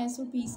SOPs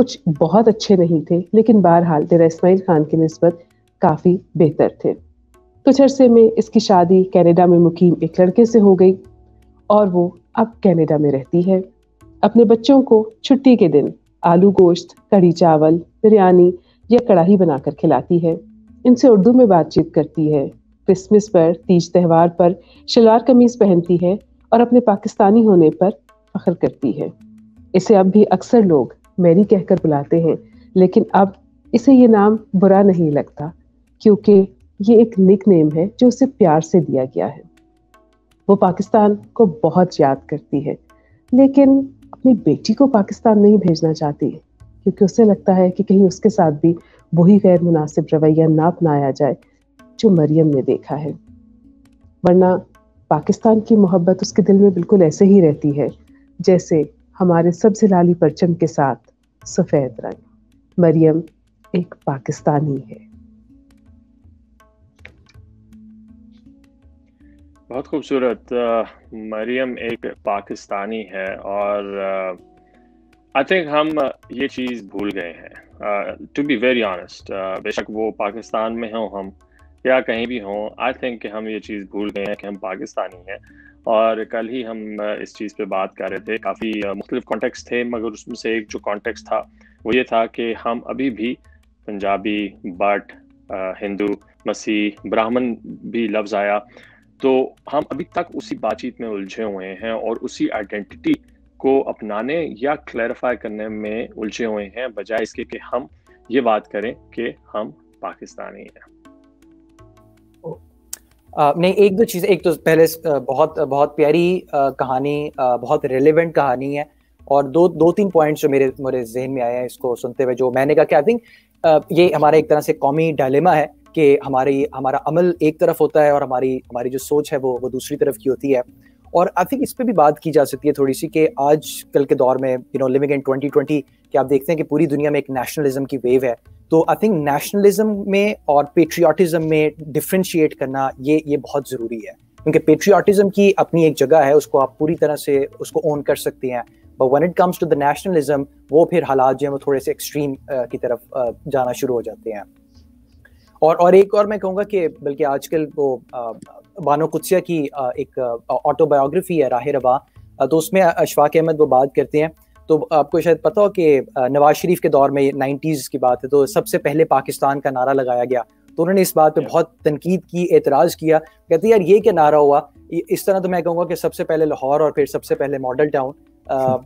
کچھ بہت اچھے نہیں تھے لیکن بہرحال تیرا اسماعیل خان کی نسبت کافی بہتر تھے. کچھ عرصے میں اس کی شادی کینیڈا میں مقیم ایک لڑکے سے ہو گئی اور وہ اب کینیڈا میں رہتی ہے. اپنے بچوں کو چھٹی کے دن آلو گوشت، کڑھی چاول، بریانی یا کڑاہی بنا کر کھلاتی ہے. ان سے اردو میں بات چیت کرتی ہے. کرسمس پر، تیج تہوار پر شلوار قمیض پہنتی ہے اور اپنے پاکستانی ہونے پر فخر کرتی ہے. اسے اب بھی اکثر لوگ میری کہہ کر بلاتے ہیں لیکن اب اسے یہ نام برا نہیں لگتا کیونکہ یہ ایک نک نیم ہے جو اسے پیار سے دیا گیا ہے. وہ پاکستان کو بہت یاد کرتی ہے لیکن اپنی بیٹی کو پاکستان نہیں بھیجنا چاہتی کیونکہ اسے لگتا ہے کہ کہیں اس کے ساتھ بھی وہی غیر مناسب رویہ نہ اپنایا جائے جو مریم نے دیکھا ہے. ورنہ پاکستان کی محبت اس کے دل میں بالکل ایسے ہی رہتی ہے جیسے ہمارے سبز لالی پرچم کے ساتھ سفید رنگ. مریم ایک پاکستانی ہے. بہت خوبصورت. مریم ایک پاکستانی ہے اور آئی تھنک ہم یہ چیز بھول گئے ہیں ٹو بی ویری آنیسٹ. بے شک وہ پاکستان میں ہوں ہم یا کہیں بھی ہوں، آئی تھنک کہ ہم یہ چیز بھول گئے ہیں کہ ہم پاکستانی ہیں. اور کل ہی ہم اس چیز پہ بات کر رہے تھے. کافی مختلف کانٹیکسٹ تھے مگر اس میں سے ایک جو کانٹیکسٹ تھا وہ یہ تھا کہ ہم ابھی بھی پنجابی، بٹ، ہندو، مسیح، براہمن بھی لفظ آیا، تو ہم ابھی تک اسی بات چیت میں الجھے ہوئے ہیں اور اسی آئیڈینٹی کو اپنانے یا کلیریفائی کرنے میں الجھے ہوئے ہیں بجائے اس کے کہ ہم یہ بات کریں کہ ہم پاکستانی ہیں. نہیں، ایک دو چیزیں. ایک تو پہلے بہت پیاری کہانی، بہت ریلیونٹ کہانی ہے، اور دو تین پوائنٹس جو میرے ذہن میں آئے ہیں اس کو سنتے ہوئے، جو میں نے کہا کہ آئی تھنک یہ ہمارا ایک طرح سے قومی ڈائلیما ہے کہ ہمارا عمل ایک طرف ہوتا ہے اور ہماری جو سوچ ہے وہ دوسری طرف کی ہوتی ہے. اور آئی تھنک اس پہ بھی بات کی جا سکتی ہے تھوڑی سی کہ آج کل کے دور میں لیونگ ان 2020 کہ آپ دیکھتے ہیں کہ پوری دنیا میں ایک نیشنلزم کی ویو ہے. تو آئی تھنک نیشنلزم میں اور پیٹریوٹزم میں ڈفرینشیٹ کرنا یہ بہت ضروری ہے، کیونکہ پیٹریوٹزم کی اپنی ایک جگہ ہے، اس کو آپ پوری طرح سے اس کو اون کر سکتے ہیں. But when it comes to the nationalism, وہ پھر حالات جو ہیں وہ تھوڑے سے ایکسٹریم کی طرف جانا شروع ہو جاتے ہیں. اور ایک اور میں کہوں گا کہ بلکہ آج کل وہ بانو قدسیہ کی ایک آٹو بایوگرافی ہے راہ رواں، تو اس میں اشفاق احمد وہ بات کرتے ہیں. تو آپ کو شاید پتہ ہو کہ نواز شریف کے دور میں 90s کی بات ہے، تو سب سے پہلے پاکستان کا نعرہ لگایا گیا، تو انہوں نے اس بات پہ بہت تنقید کی، اعتراض کیا، کہتے ہیں یار یہ کیا نعرہ ہوا. اس طرح تو میں کہوں گا کہ سب سے پہلے لاہور اور پھر سب سے پہلے ماڈل ٹاؤن.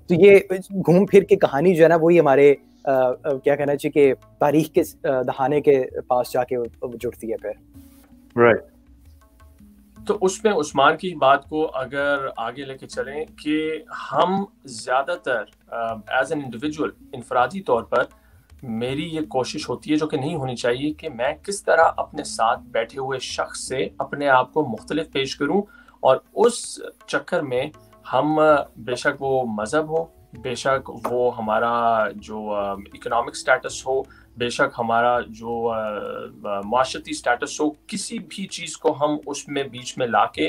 تو یہ گھوم پھر کے کہانی جو ہے نا وہی ہمارے کیا کہنا چاہیے کہ تاریخ کے دہانے کے پاس جا کے جڑتی ہے پھر. رائٹ. تو اس میں عثمان کی بات کو اگر آگے لے کے چلیں کہ ہم زیادہ تر ایز این انڈیویجول انفرادی طور پر میری یہ کوشش ہوتی ہے جو کہ نہیں ہونی چاہیے کہ میں کس طرح اپنے ساتھ بیٹھے ہوئے شخص سے اپنے آپ کو مختلف پیش کروں، اور اس چکر میں ہم بے شک وہ مذہب ہو، بے شک وہ ہمارا جو اکنامک سٹیٹس ہو، بے شک ہمارا جو معاشرتی سٹیٹس ہو، کسی بھی چیز کو ہم اس میں بیچ میں لا کے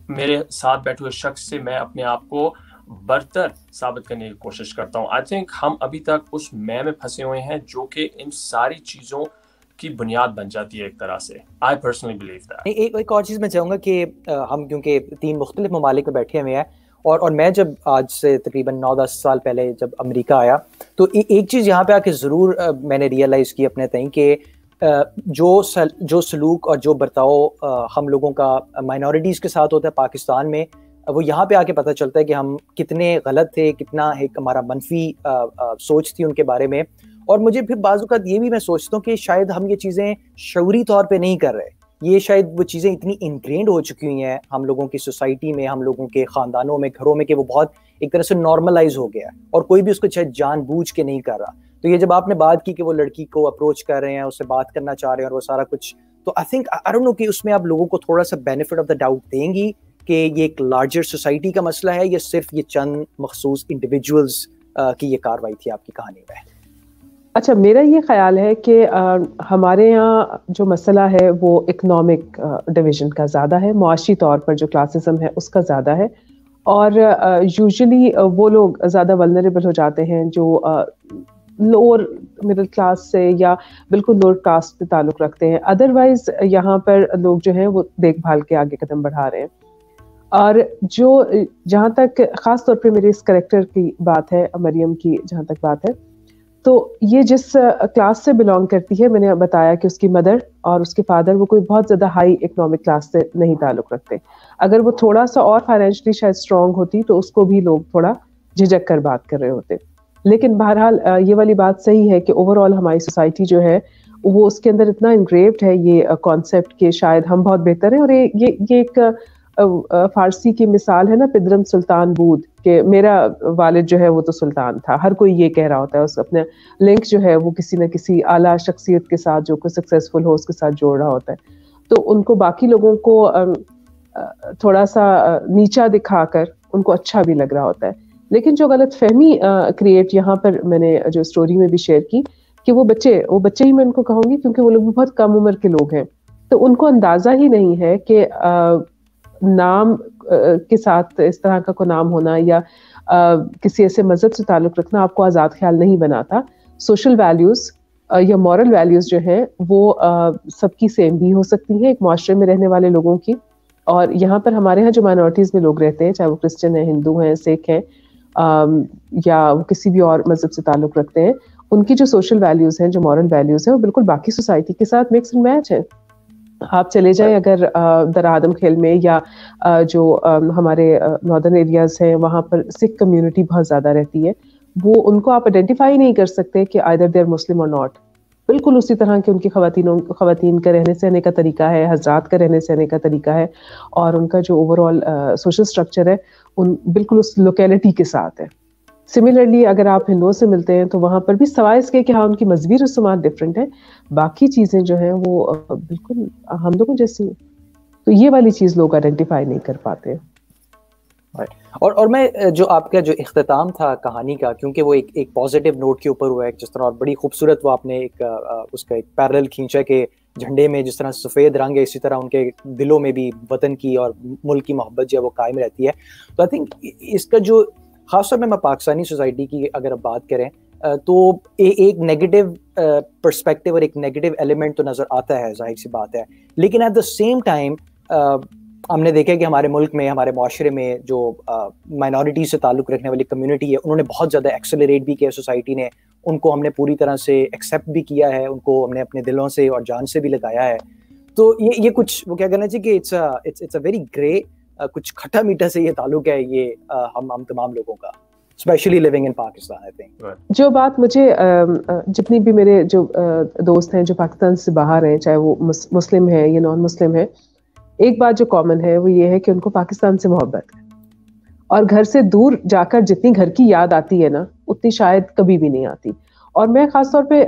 میرے ساتھ بیٹھے ہوئے شخص سے میں اپنے آپ کو برتر ثابت کرنے کی کوشش کرتا ہوں. آئی تھنک ہم ابھی تک اس میں پھنسے ہوئے ہیں جو کہ ان ساری چیزوں کی بنیاد بن جاتی ہے ایک طرح سے. I personally believe that. ایک اور چیز میں چاہوں گا کہ ہم کیونکہ 3 مختلف ممالک میں بیٹھے ہوئے ہیں، اور میں جب آج سے تقریباً 9-10 سال پہلے جب امریکہ آیا تو ایک چیز یہاں پہ آ کے ضرور میں نے ریئلائز کی اپنے تئیں کہ جو سلوک اور جو برتاؤ ہم لوگوں کا مائنورٹیز کے ساتھ ہوتا ہے پاکستان میں، وہ یہاں پہ آ کے پتہ چلتا ہے کہ ہم کتنے غلط تھے، کتنا ایک ہمارا منفی سوچ تھی ان کے بارے میں. اور مجھے پھر بعض اوقات یہ بھی میں سوچتا ہوں کہ شاید ہم یہ چیزیں شعوری طور پہ نہیں کر رہے، یہ شاید وہ چیزیں اتنی انگرینڈ ہو چکی ہوئی ہیں ہم لوگوں کی سوسائٹی میں، ہم لوگوں کے خاندانوں میں، گھروں میں، کہ وہ بہت ایک طرح سے نارملائز ہو گیا ہے اور کوئی بھی اس کو شاید جان بوجھ کے نہیں کر رہا. تو یہ جب آپ نے بات کی کہ وہ لڑکی کو اپروچ کر رہے ہیں، اس سے بات کرنا چاہ رہے ہیں اور وہ سارا کچھ، تو I think I don't know کہ اس میں آپ لوگوں کو تھوڑا سا بینیفٹ آف دا ڈاؤٹ دیں گی کہ یہ ایک لارجر سوسائٹی کا مسئلہ ہے یا صرف یہ چند مخصوص انڈیویجولز کی یہ کاروائی تھی آپ کی کہانی میں. اچھا، میرا یہ خیال ہے کہ ہمارے یہاں جو مسئلہ ہے وہ اکنامک ڈویژن کا زیادہ ہے، معاشی طور پر جو کلاسزم ہے اس کا زیادہ ہے، اور یوزلی وہ لوگ زیادہ ولنریبل ہو جاتے ہیں جو لوور مڈل کلاس سے یا بالکل لوور کاسٹ سے تعلق رکھتے ہیں. ادروائز یہاں پر لوگ جو ہیں وہ دیکھ بھال کے آگے قدم بڑھا رہے ہیں. اور جو جہاں تک خاص طور پہ میرے اس کریکٹر کی بات ہے, مریم کی جہاں تک بات ہے, تو یہ جس کلاس سے بلانگ کرتی ہے, میں نے بتایا کہ اس کی مدر اور اس کے فادر وہ کوئی بہت زیادہ ہائی اکنامک کلاس سے نہیں تعلق رکھتے. اگر وہ تھوڑا سا اور فائنینشلی شاید اسٹرانگ ہوتی تو اس کو بھی لوگ تھوڑا جھجک کر بات کر رہے ہوتے. لیکن بہرحال یہ والی بات صحیح ہے کہ اوور آل ہماری سوسائٹی جو ہے وہ اس کے اندر اتنا انگریوڈ ہے یہ کانسیپٹ کہ شاید ہم بہت بہتر ہیں. اور یہ ایک فارسی کی مثال ہے نا, پدرم سلطان بود, کہ میرا والد جو ہے وہ تو سلطان تھا. ہر کوئی یہ کہہ رہا ہوتا ہے, اس اپنے لنک جو ہے وہ کسی نہ کسی اعلیٰ شخصیت کے ساتھ جو کوئی سکسیسفل ہو اس کے ساتھ جوڑ رہا ہوتا ہے. تو ان کو باقی لوگوں کو تھوڑا سا نیچا دکھا کر ان کو اچھا بھی لگ رہا ہوتا ہے. لیکن جو غلط فہمی کریٹ یہاں پر میں نے جو اسٹوری میں بھی شیئر کی کہ وہ بچے ہی میں ان کو کہوں گی, کیونکہ وہ لوگ بھی بہت کم عمر کے لوگ ہیں, تو ان کو اندازہ ہی نہیں ہے کہ نام کے ساتھ اس طرح کا کوئی نام ہونا یا کسی ایسے مذہب سے تعلق رکھنا آپ کو آزاد خیال نہیں بناتا. سوشل ویلیوز یا مورل ویلیوز جو ہیں وہ سب کی سیم بھی ہو سکتی ہیں ایک معاشرے میں رہنے والے لوگوں کی. اور یہاں پر ہمارے یہاں جو مائنورٹیز میں لوگ رہتے ہیں, چاہے وہ کرسچن ہیں, ہندو ہیں, سکھ ہیں, یا وہ کسی بھی اور مذہب سے تعلق رکھتے ہیں, ان کی جو سوشل ویلیوز ہیں, جو مورل ویلیوز ہیں, وہ بالکل باقی سوسائٹی کے ساتھ مکس اینڈ میچ ہے. آپ چلے جائیں اگر درآدم کھیل میں یا جو ہمارے ناردرن ایریاز ہیں وہاں پر سکھ کمیونٹی بہت زیادہ رہتی ہے, وہ ان کو آپ آئیڈینٹیفائی نہیں کر سکتے کہ آئدر دے آر مسلم اور ناٹ. بالکل اسی طرح کے ان کی خواتین کا رہنے سہنے کا طریقہ ہے, حضرات کا رہنے سہنے کا طریقہ ہے, اور ان کا جو اوور آل سوشل اسٹرکچر ہے بالکل اس لوکیلٹی کے ساتھ ہے. سملرلی اگر آپ ہندوؤں سے ملتے ہیں تو وہاں پر بھی سوائے اس کے کہ ہاں ان کی مذہبی رسومات ڈفرینٹ ہیں, باقی چیزیں جو ہیں وہ بالکل ہم لوگوں جیسی ہیں. تو یہ والی چیز لوگ آئیڈینٹیفائی نہیں کر پاتے. اور میں جو آپ کا جو اختتام تھا کہانی کا, کیونکہ وہ ایک پازیٹیو نوٹ کے اوپر ہوا ہے جس طرح, اور بڑی خوبصورت وہ آپ نے اس کا ایک پیرل کھینچا کہ جھنڈے میں جس طرح سفید رنگ ہے اسی طرح ان کے دلوں میں بھی وطن کی اور ملک کی محبت جو ہے وہ قائم رہتی ہے. تو آئی تھنک اس کا جو خاص طور پہ پاکستانی سوسائٹی کی اگر آپ بات کریں تو ایک نیگیٹو پرسپیکٹیو اور ایک نیگیٹو ایلیمنٹ تو نظر آتا ہے, ظاہر سی بات ہے. لیکن ایٹ دا سیم ٹائم ہم نے دیکھا کہ ہمارے ملک میں, ہمارے معاشرے میں جو مائنورٹی سے تعلق رکھنے والی کمیونٹی ہے انہوں نے بہت زیادہ ایکسلریٹ بھی کیا, سوسائٹی نے ان کو ہم نے پوری طرح سے ایکسیپٹ بھی کیا ہے, ان کو ہم نے اپنے دلوں سے اور جان سے بھی لگایا ہے. تو یہ کچھ وہ کیا کہنا چاہیے کہ اٹس اے ویری گرے, کچھ کھٹا میٹھا سے یہ تعلق ہے یہ ہم تمام لوگوں کا, especially living in Pakistan. I think جو بات مجھے جتنی بھی میرے جو دوست ہیں جو پاکستان سے باہر ہیں, چاہے وہ مسلم ہیں یا نان مسلم ہیں, ایک بات جو کامن ہے وہ یہ ہے کہ ان کو پاکستان سے محبت ہے, اور گھر سے دور جا کر جتنی گھر کی یاد آتی ہے نا اتنی شاید کبھی بھی نہیں آتی. اور میں خاص طور پہ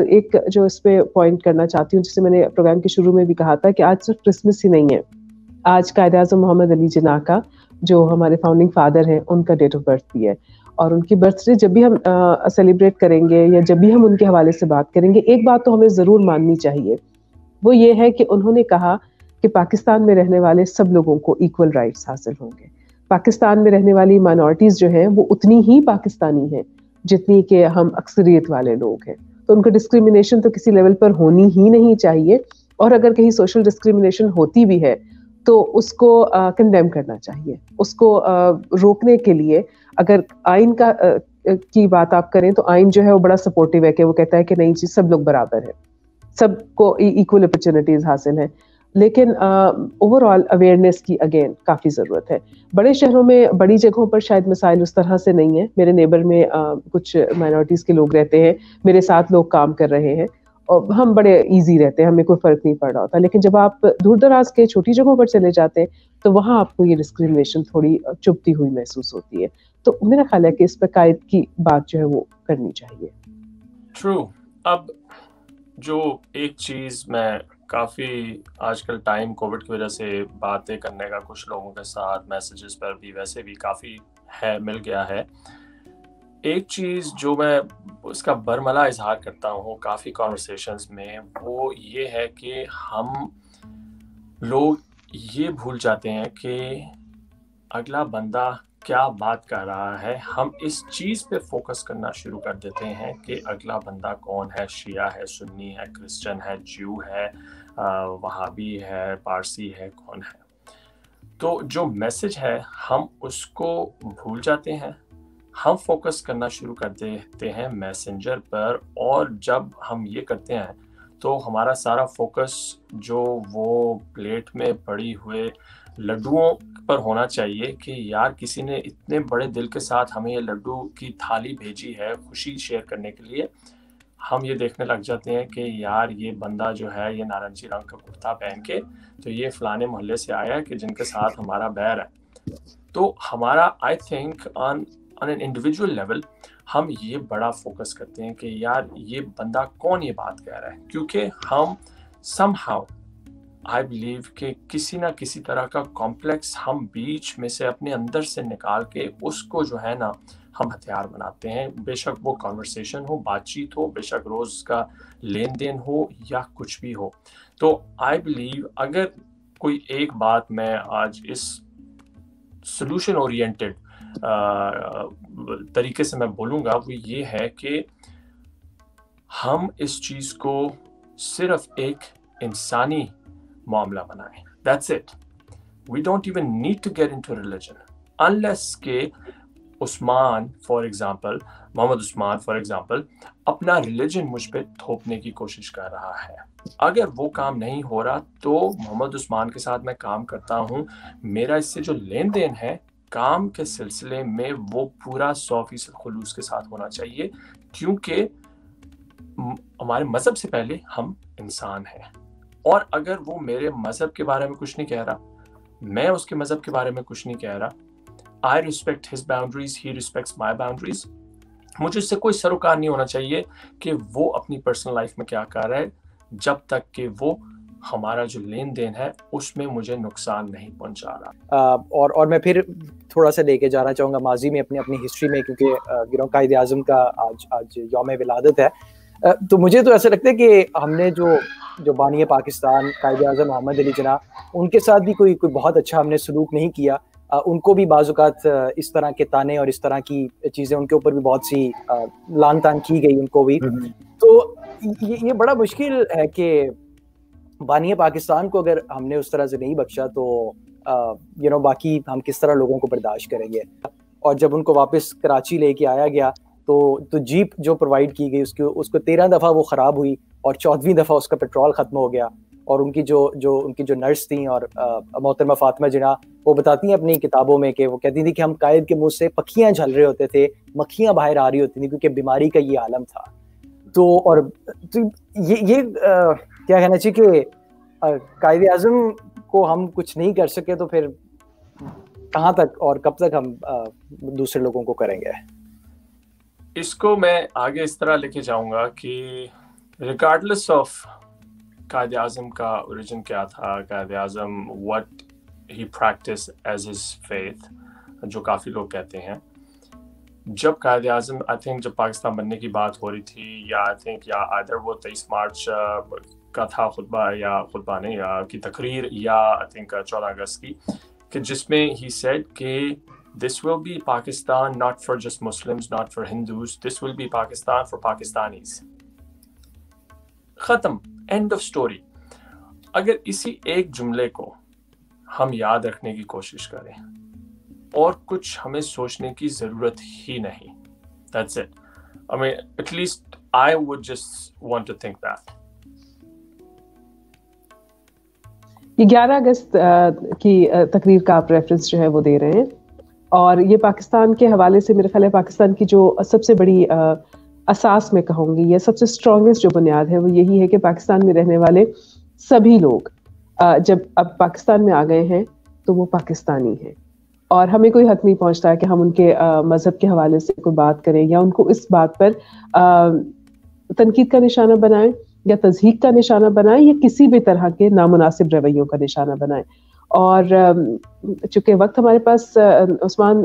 ایک جو اس پہ پوائنٹ کرنا چاہتی ہوں, جسے میں نے پروگرام کے شروع میں بھی کہا تھا کہ آج صرف کرسمس ہی نہیں ہے, آج قائد اعظم محمد علی جناح کا جو ہمارے فاؤنڈنگ فادر ہیں ان کا ڈیٹ آف برتھ بھی ہے. اور ان کی برتھ ڈے جب بھی ہم سیلیبریٹ کریں گے یا جب بھی ہم ان کے حوالے سے بات کریں گے, ایک بات تو ہمیں ضرور ماننی چاہیے, وہ یہ ہے کہ انہوں نے کہا کہ پاکستان میں رہنے والے سب لوگوں کو ایکول رائٹس حاصل ہوں گے. پاکستان میں رہنے والی مائنورٹیز جو ہیں وہ اتنی ہی پاکستانی ہیں جتنی کہ ہم اکثریت والے لوگ ہیں. تو ان کو ڈسکریمنیشن تو کسی لیول پر ہونی ہی نہیں چاہیے, اور اگر کہیں سوشل ڈسکریمنیشن ہوتی بھی ہے تو اس کو کنڈیم کرنا چاہیے. اس کو روکنے کے لیے اگر آئین کی بات آپ کریں تو آئین جو ہے وہ بڑا سپورٹیو ہے کہ وہ کہتا ہے کہ نہیں جی سب لوگ برابر ہیں, سب کو ایکول اپرچونٹیز حاصل ہیں. لیکن اوور آل اویئرنیس کی اگین کافی ضرورت ہے. بڑے شہروں میں بڑی جگہوں پر شاید مسائل اس طرح سے نہیں ہیں. میرے نیبر میں کچھ مائنورٹیز کے لوگ رہتے ہیں, میرے ساتھ لوگ کام کر رہے ہیں, اور ہم بڑے ایزی رہتے ہیں, ہمیں کوئی فرق نہیں پڑ رہا ہوتا. لیکن جب آپ دور دراز کے چھوٹی جگہوں پر چلے جاتے ہیں تو وہاں آپ کو یہ ڈسکریمنیشن تھوڑی چبھتی ہوئی محسوس ہوتی ہے. تو میرا خیال ہے کہ اس پہ قائد کی بات جو ہے وہ کرنی چاہیے. ٹرو. اب جو ایک چیز میں کافی آج کل ٹائم کووڈ کی وجہ سے باتیں کرنے کا کچھ لوگوں کے ساتھ میسیجز پر بھی ویسے بھی کافی ہے مل گیا ہے. ایک چیز جو میں اس کا برملا اظہار کرتا ہوں کافی کانورسیشنز میں, وہ یہ ہے کہ ہم لوگ یہ بھول جاتے ہیں کہ اگلا بندہ کیا بات کر رہا ہے، ہم اس چیز پہ فوکس کرنا شروع کر دیتے ہیں کہ اگلا بندہ کون ہے، شیعہ ہے، سنی ہے، کرسچن ہے، جیو ہے، وہابی ہے، پارسی ہے، کون ہے. تو جو میسج ہے ہم اس کو بھول جاتے ہیں، ہم فوکس کرنا شروع کر دیتے ہیں میسنجر پر، اور جب ہم یہ کرتے ہیں تو ہمارا سارا فوکس جو وہ پلیٹ میں پڑی ہوئے لڈوؤں پر ہونا چاہیے کہ یار کسی نے اتنے بڑے دل کے ساتھ ہمیں یہ لڈو کی تھالی بھیجی ہے خوشی شیئر کرنے کے لیے، ہم یہ دیکھنے لگ جاتے ہیں کہ یار یہ بندہ جو ہے یہ نارنجی رنگ کا کرتا پہن کے تو یہ فلانے محلے سے آیا کہ جن کے ساتھ ہمارا بیر ہے. تو ہمارا I think on an individual level ہم یہ بڑا فوکس کرتے ہیں کہ یار یہ بندہ کون یہ بات کہہ رہا ہے، کیونکہ ہم سم ہاؤ آئی بلیو کہ کسی نہ کسی طرح کا کمپلیکس ہم بیچ میں سے اپنے اندر سے نکال کے اس کو جو ہے نا ہم ہتھیار بناتے ہیں، بے شک وہ کانورسیشن ہو، بات چیت ہو، بے شک روز کا لین دین ہو یا کچھ بھی ہو. تو آئی بلیو اگر کوئی ایک بات میں آج اس سولوشن اورینٹڈ طریقے سے میں بولوں گا وہ یہ ہے کہ ہم اس چیز کو صرف ایک انسانی معاملہ بنائیں. That's it. We don't even need to get into religion. Unless کہ عثمان محمد عثمان فار ایگزامپل اپنا ریلیجن مجھ پہ تھوپنے کی کوشش کر رہا ہے. اگر وہ کام نہیں ہو رہا تو محمد عثمان کے ساتھ میں کام کرتا ہوں، میرا اس سے جو لین دین ہے کام کے سلسلے میں وہ پورا 100% خلوص کے ساتھ ہونا چاہیے، کیونکہ ہمارے مذہب سے پہلے ہم انسان ہیں. اور اگر وہ میرے مذہب کے بارے میں کچھ نہیں کہہ رہا، میں اس کے مذہب کے بارے میں کچھ نہیں کہہ رہا، I respect his boundaries, he respects my boundaries. مجھے اس سے کوئی سروکار نہیں ہونا چاہیے کہ وہ اپنی پرسنل لائف میں کیا کر رہا ہے، جب تک کہ وہ ہمارا جو لین دین ہے اس میں مجھے نقصان نہیں پہنچا رہا. اور میں پھر تھوڑا سا لے کے جانا چاہوں گا ماضی میں اپنی ہسٹری میں، کیونکہ قائد اعظم کا آج یوم ولادت ہے. تو مجھے تو ایسا لگتا ہے کہ ہم نے جو بانی پاکستان قائد اعظم محمد علی جناح ان کے ساتھ بھی کوئی بہت اچھا ہم نے سلوک نہیں کیا. ان کو بھی بعض اوقات اس طرح کے تانے اور اس طرح کی چیزیں ان کے اوپر بھی بہت سی لان تان کی گئی ان کو بھی. تو یہ بڑا مشکل ہے کہ بانی پاکستان کو اگر ہم نے اس طرح سے نہیں بخشا تو باقی ہم کس طرح لوگوں کو برداشت کریں گے. اور جب ان کو واپس کراچی لے کے آیا گیا تو جیپ جو پرووائڈ کی گئی اس کو 13 دفعہ وہ خراب ہوئی اور 14ویں دفعہ اس کا پیٹرول ختم ہو گیا. اور ان کی جو نرس تھیں اور محترمہ فاطمہ جناح وہ بتاتی ہیں اپنی کتابوں میں کہ وہ کہتی تھی کہ ہم قائد کے منہ سے پکھیاں جھل رہے ہوتے تھے، مکھیاں باہر آ رہی ہوتی تھیں کیونکہ بیماری کا یہ عالم تھا. تو یہ کیا کہنا چاہیے کہ قائد اعظم کو ہم کچھ نہیں کر سکے تو پھر کہاں تک اور کب تک ہم دوسرے لوگوں کو کریں گے. اس کو میں آگے اس طرح لے کے جاؤں گا کہ ریگارڈلیس آف قائد اعظم کا اوریجن کیا تھا، Quaid Azam what he practiced as his faith، جو کافی لوگ کہتے ہیں جب قائد اعظم آئی تھنک جب پاکستان بننے کی بات ہو رہی تھی یا آئی تھنک یا ادھر وہ 23 مارچ کا تھا خطبہ یا خطبہ نہیں کی تقریر یا آئی تھنک 14 اگست کی، کہ جس میں he said کہ this will be Pakistan not for just Muslims, not for Hindus, this will be Pakistan for Pakistanis. ختم، اینڈ آف اسٹوری. اگر اسی ایک جملے کو ہم یاد رکھنے کی کوشش کریں اور کچھ ہمیں سوچنے کی ضرورت ہی نہیں. That's it. I mean, at least I would just want to think that. یہ 11 اگست کی تقریر کا آپ ریفرنس جو ہے وہ دے رہے ہیں، اور یہ پاکستان کے حوالے سے میرے خیال ہے پاکستان کی جو سب سے بڑی اساس میں کہوں گی یا سب سے اسٹرانگسٹ جو بنیاد ہے وہ یہی ہے کہ پاکستان میں رہنے والے سبھی لوگ جب اب پاکستان میں آ گئے ہیں تو وہ پاکستانی ہیں، اور ہمیں کوئی حق نہیں پہنچتا ہے کہ ہم ان کے مذہب کے حوالے سے کوئی بات کریں یا ان کو اس بات پر تنقید کا نشانہ بنائیں یا تضحیق کا نشانہ بنائیں یا کسی بھی طرح کے نامناسب رویوں کا نشانہ بنائیں. اور چونکہ وقت ہمارے پاس عثمان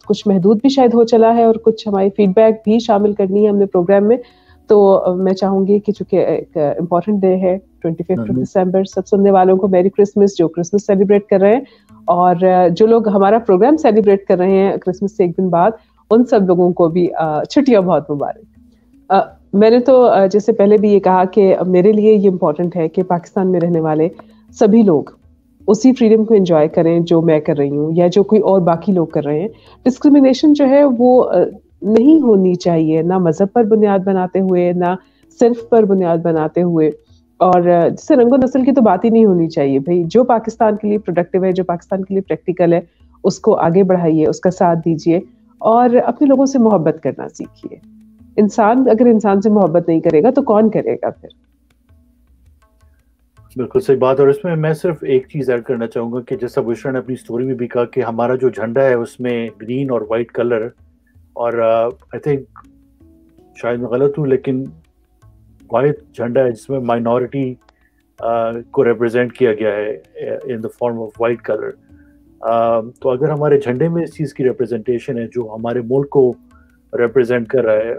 کچھ محدود بھی شاید ہو چلا ہے اور کچھ ہماری فیڈ بیک بھی شامل کرنی ہے ہم نے پروگرام میں، تو میں چاہوں گی کہ چونکہ ایک امپورٹنٹ ڈے ہے 25 دسمبر، سب سننے والوں کو میری کرسمس، جو کرسمس سیلیبریٹ کر رہے ہیں، اور جو لوگ ہمارا پروگرام سیلیبریٹ کر رہے ہیں کرسمس سے ایک دن بعد، ان سب لوگوں کو بھی چھٹیاں بہت مبارک۔ میں نے تو جیسے پہلے بھی یہ کہا کہ میرے لیے یہ امپورٹنٹ ہے کہ پاکستان میں رہنے والے سبھی لوگ اسی فریڈم کو انجوائے کریں جو میں کر رہی ہوں یا جو کوئی اور باقی لوگ کر رہے ہیں۔ ڈسکریمنیشن جو ہے وہ نہیں ہونی چاہیے، نہ مذہب پر بنیاد بناتے ہوئے، نہ صرف پر بنیاد بناتے ہوئے، اور جیسے رنگ و نسل کی تو بات ہی نہیں ہونی چاہیے۔ بھائی جو پاکستان کے لیے پروڈکٹیو ہے، جو پاکستان کے لیے پریکٹیکل ہے، اس کو آگے بڑھائیے، اس کا ساتھ دیجیے، اور اپنے لوگوں سے محبت کرنا سیکھیے۔ انسان اگر انسان سے محبت نہیں کرے گا تو کون کرے گا پھر؟ بالکل صحیح بات۔ اور اس میں صرف ایک چیز ایڈ کرنا چاہوں گا کہ جیسا بشرا نے اپنی سٹوری میں بھی کہا کہ ہمارا جو جھنڈا ہے اس میں گرین اور وائٹ کلر، اور آئی تھنک شاید میں غلط ہوں لیکن وائٹ جھنڈا ہے جس میں مائنورٹی کو ریپرزینٹ کیا گیا ہے in the form of white colour. تو اگر ہمارے جھنڈے میں اس چیز کی ریپرزنٹیشن ہے جو ہمارے ملک کو ریپرزینٹ کر رہا ہے،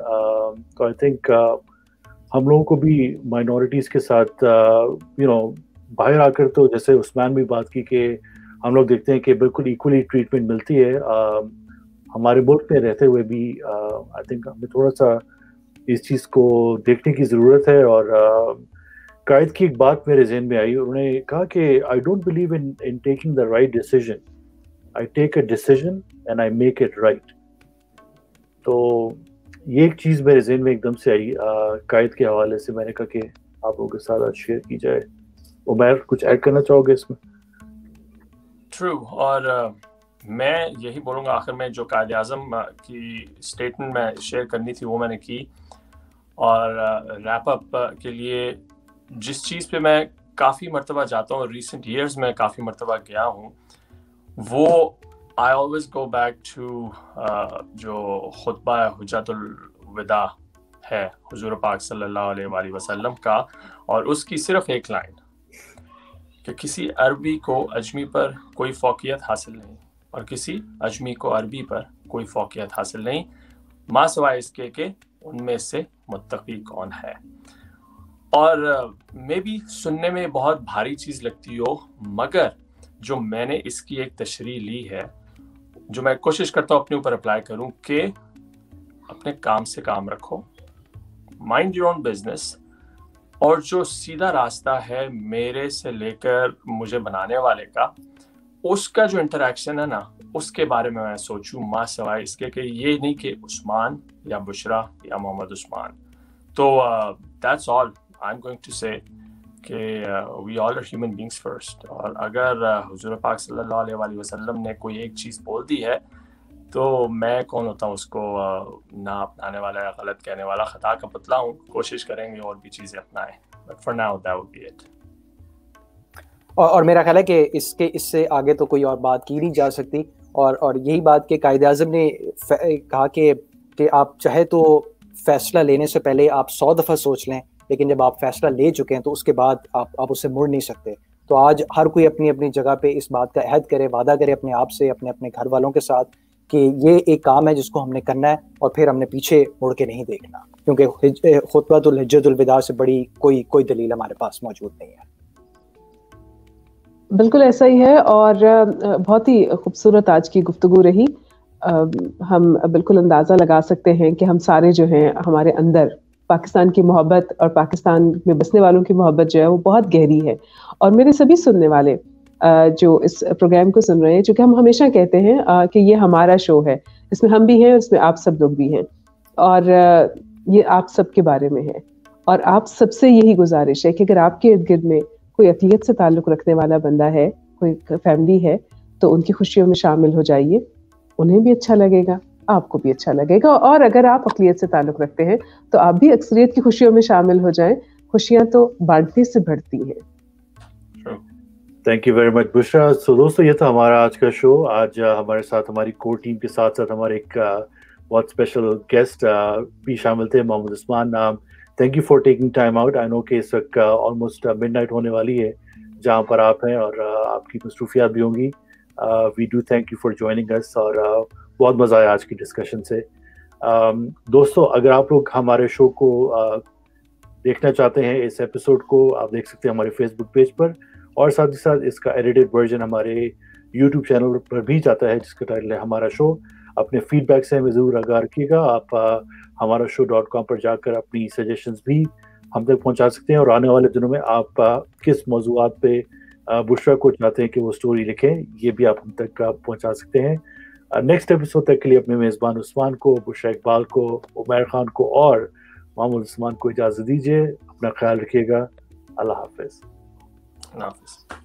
تو آئی تھنک ہم لوگوں کو بھی مائنورٹیز کے ساتھ باہر آ کر، تو جیسے عثمان بھی بات کی کہ ہم لوگ دیکھتے ہیں کہ بالکل ایکولی ٹریٹمنٹ ملتی ہے ہمارے ملک میں رہتے ہوئے بھی۔ آئی تھنک ہمیں تھوڑا سا اس چیز کو دیکھنے کی ضرورت ہے۔ اور قائد کی ایک بات میرے ذہن میں آئی، انہوں نے کہا کہ I don't believe in taking the right decision, I take a decision and I make it right. تو یہ ایک چیز میرے ذہن میں ایک دم سے آئی قائد کے حوالے سے، میں نے کہا کہ آپ لوگوں کے ساتھ شیئر کی جائے۔ عمیر کچھ ایڈ کرنا چاہو گے اس میں؟ ٹرو، اور میں یہی بولوں گا آخر میں جو قائد اعظم کی اسٹیٹمنٹ میں شیئر کرنی تھی وہ میں نے کی، اور ریپ اپ کے لیے جس چیز پہ میں کافی مرتبہ جاتا ہوں، ریسنٹ ایئرز میں کافی مرتبہ گیا ہوں، وہ I always go back to جو خطبہ حجۃ الوداع ہے حضور پاک صلی اللہ علیہ وآلہ وسلم کا، اور اس کی صرف ایک لائن کہ کسی عربی کو اجمی پر کوئی فوقیت حاصل نہیں، اور کسی اجمی کو عربی پر کوئی فوقیت حاصل نہیں، ما سوائے اس کے کہ ان میں سے متقی کون ہے۔ اور میں بھی سننے میں بہت بھاری چیز لگتی ہو، مگر جو میں نے اس کی ایک تشریح لی ہے، جو میں کوشش کرتا ہوں اپنے اوپر اپلائی کروں، کہ اپنے کام سے کام رکھو، مائنڈ یور اون بزنس، اور جو سیدھا راستہ ہے میرے سے لے کر مجھے بنانے والے کا، اس کا جو انٹریکشن ہے نا، اس کے بارے میں سوچوں، ما سوائے اس کے کہ یہ نہیں کہ عثمان یا بشرا یا محمد عثمان۔ تو that's all I'm going to say کہ we all are human beings first, اور اگر حضور پاک صلی اللہ علیہ وآلہ وسلم نے کوئی ایک چیز بول دی ہے تو میں کون ہوتا ہوں اس کو نہ اپنانے والا یا غلط کہنے والا، خطا کا پتلا ہوں، کوشش کریں گے اور بھی چیزیں اپنائیں، but for now that would be it. اور میرا خیال ہے کہ اس سے آگے تو کوئی اور بات کی نہیں جا سکتی، اور یہی بات کہ قائد اعظم نے کہا کہ آپ چاہے تو فیصلہ لینے سے پہلے آپ 100 دفعہ سوچ لیں، لیکن جب آپ فیصلہ لے چکے ہیں تو اس کے بعد آپ اسے مڑ نہیں سکتے۔ تو آج ہر کوئی اپنی اپنی جگہ پہ اس بات کا عہد کرے، وعدہ کرے اپنے آپ سے، اپنے گھر والوں کے ساتھ، کہ یہ ایک کام ہے جس کو ہم نے کرنا ہے، اور پھر ہم نے پیچھے مڑ کے نہیں دیکھنا، کیونکہ خطبہ الحجۃ الوداع سے بڑی کوئی دلیل ہمارے پاس موجود نہیں ہے۔ بالکل ایسا ہی ہے، اور بہت ہی خوبصورت آج کی گفتگو رہی۔ ہم بالکل اندازہ لگا سکتے ہیں کہ ہم سارے جو ہیں، ہمارے اندر پاکستان کی محبت اور پاکستان میں بسنے والوں کی محبت جو ہے وہ بہت گہری ہے۔ اور میرے سبھی سننے والے جو اس پروگرام کو سن رہے ہیں، چونکہ ہم ہمیشہ کہتے ہیں کہ یہ ہمارا شو ہے، اس میں ہم بھی ہیں، اس میں آپ سب لوگ بھی ہیں، اور یہ آپ سب کے بارے میں ہے۔ اور آپ سب سے یہی گزارش ہے کہ اگر آپ کے ارد گرد میں کوئی اقلیت سے تعلق رکھنے والا بندہ ہے، کوئی فیملی ہے، تو ان کی خوشیوں میں شامل ہو جائیے، انہیں بھی اچھا لگے گا، آپ کو بھی اچھا لگے گا۔ اور اگر آپ اقلیت سے تعلق رکھتے ہیں تو آپ بھی اکثریت کی خوشیوں میں شامل ہو جائیں، خوشیاں تو بانٹنے سے بڑھتی ہیں۔ تھینک یو ویری مچ بشرا۔ سو دوستو، یہ تھا ہمارا آج کا شو۔ آج ہمارے ساتھ ہماری کور ٹیم کے ساتھ ساتھ ہمارے ایک بہت اسپیشل گیسٹ بھی شامل تھے، Muhammad Usman. Thank you for taking time out. I know کہ اس وقت آلموسٹ مڈ نائٹ ہونے والی ہے جہاں پر آپ ہیں، اور آپ کی مصروفیات بھی ہوں گی۔ We do thank you for joining اس، اور بہت مزہ آیا آج کی ڈسکشن سے۔ دوستوں اگر آپ لوگ ہمارے شو کو دیکھنا چاہتے ہیں اس ایپیسوڈ کو آپ دیکھ سکتے ہیں ہمارے فیس بک پیج پر, اور ساتھ ہی ساتھ اس کا ایڈیٹڈ ورژن ہمارے یوٹیوب چینل پر بھی جاتا ہے جس کا ٹائٹل ہے ہمارا شو. اپنے فیڈ بیک سے ہمیں ضرور آگاہ رکھیے گا. آپ ہمارا شو.com پر جا کر اپنی سجیشنز بھی ہم تک پہنچا سکتے ہیں, اور آنے والے دنوں میں آپ کس موضوعات پہ بشرا کو چاہتے ہیں کہ وہ سٹوری لکھیں یہ بھی آپ ہم تک پہنچا سکتے ہیں. نیکسٹ ایپیسوڈ تک کے لیے اپنے میزبان عثمان کو, بشرا اقبال کو, عمیر خان کو اور محمود عثمان کو اجازت دیجیے. اپنا خیال رکھیے گا. اللہ حافظ. اللہ حافظ.